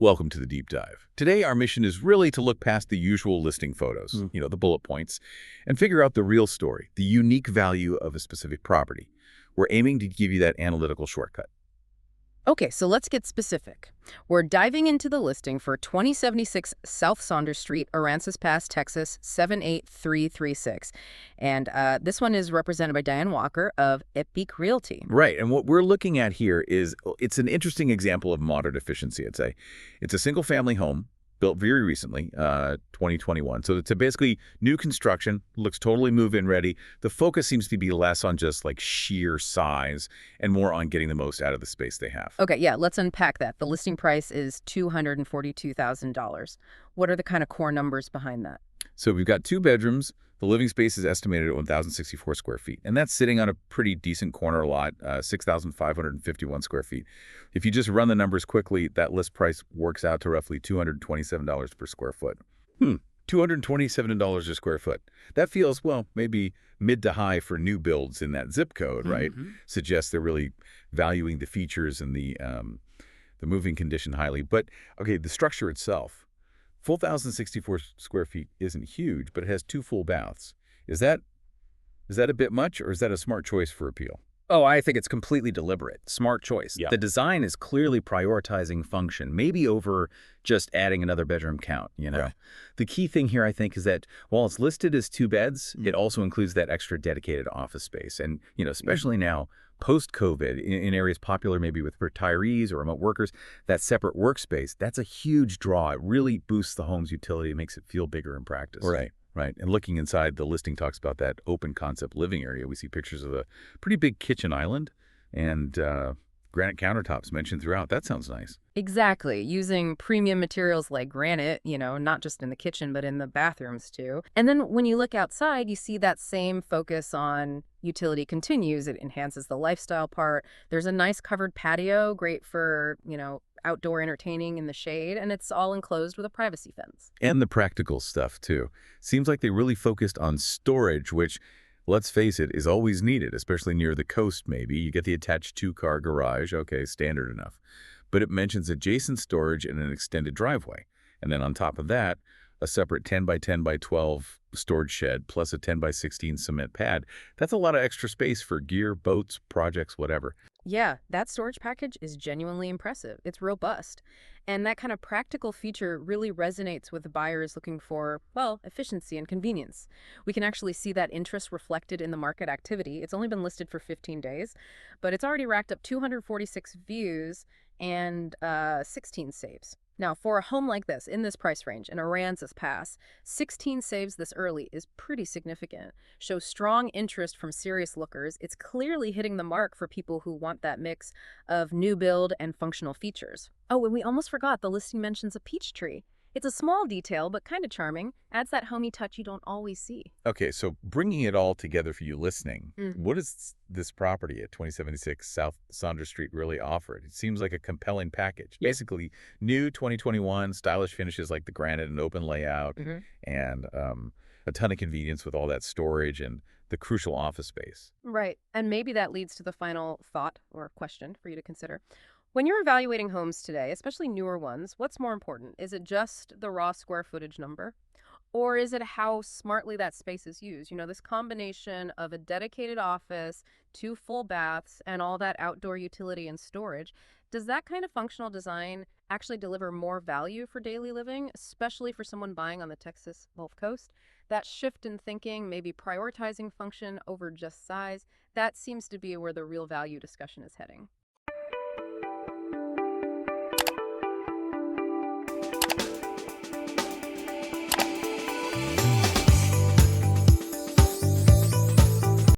Welcome to the deep dive. Today, our mission is really to look past the usual listing photos, the bullet points, and figure out the real story, the unique value of a specific property. We're aiming to give you that analytical shortcut. Okay, so let's get specific. We're diving into the listing for 2076 South Saunders Street, Aransas Pass, Texas, 78336. And this one is represented by Diane Walker of Epique Realty. Right, and what we're looking at here is, it's an interesting example of modern efficiency, I'd say. It's a single-family home, built very recently, 2021. So it's a basically new construction, looks totally move-in ready. The focus seems to be less on just like sheer size and more on getting the most out of the space they have. Okay, yeah, let's unpack that. The listing price is $242,000. What are the kind of core numbers behind that? So we've got 2 bedrooms. The living space is estimated at 1,064 square feet, and that's sitting on a pretty decent corner lot, 6,551 square feet. If you just run the numbers quickly, that list price works out to roughly $227 per square foot. $227 a square foot. That feels, well, maybe mid to high for new builds in that zip code, right? Suggests they're really valuing the features and the moving condition highly. But, okay, the structure itself. Full 1,064 square feet isn't huge, but it has 2 full baths. Is that a bit much, or is that a smart choice for appeal? Oh, I think it's completely deliberate. Smart choice. Yeah. The design is clearly prioritizing function, maybe over just adding another bedroom count, Right. The key thing here, I think, is that while it's listed as 2 beds, it also includes that extra dedicated office space. And, especially now, post-COVID, in areas popular maybe with retirees or remote workers, that separate workspace, that's a huge draw. It really boosts the home's utility. It makes it feel bigger in practice. Right. Right. And looking inside, the listing talks about that open concept living area. We see pictures of a pretty big kitchen island and granite countertops mentioned throughout. That sounds nice. Exactly, using premium materials like granite, not just in the kitchen, but in the bathrooms too. And then when you look outside, you see that same focus on utility continues. It enhances the lifestyle part. There's a nice covered patio, great for, outdoor entertaining in the shade, and it's all enclosed with a privacy fence. And the practical stuff, too. Seems like they really focused on storage, which, let's face it, is always needed, especially near the coast maybe. You get the attached 2-car garage, okay, standard enough. But it mentions adjacent storage and an extended driveway. And then on top of that, a separate 10 by 10 by 12 storage shed plus a 10 by 16 cement pad. That's a lot of extra space for gear, boats, projects, whatever. Yeah, that storage package is genuinely impressive. It's robust. And that kind of practical feature really resonates with buyers looking for, well, efficiency and convenience. We can actually see that interest reflected in the market activity. It's only been listed for 15 days, but it's already racked up 246 views and 16 saves. Now, for a home like this, in this price range, an Aransas Pass, 16 saves this early is pretty significant. Shows strong interest from serious lookers. It's clearly hitting the mark for people who want that mix of new build and functional features. Oh, and we almost forgot, the listing mentions a peach tree. It's a small detail, but kind of charming. Adds that homey touch you don't always see. Okay, so bringing it all together for you listening, what does this property at 2076 South Saunders Street really offer? It seems like a compelling package. Yeah. Basically, new 2021, stylish finishes like the granite and open layout, and a ton of convenience with all that storage and the crucial office space. Right, and maybe that leads to the final thought or question for you to consider. When you're evaluating homes today, especially newer ones, what's more important? Is it just the raw square footage number? Or is it how smartly that space is used? This combination of a dedicated office, 2 full baths, and all that outdoor utility and storage, does that kind of functional design actually deliver more value for daily living, especially for someone buying on the Texas Gulf Coast? That shift in thinking, maybe prioritizing function over just size, that seems to be where the real value discussion is heading.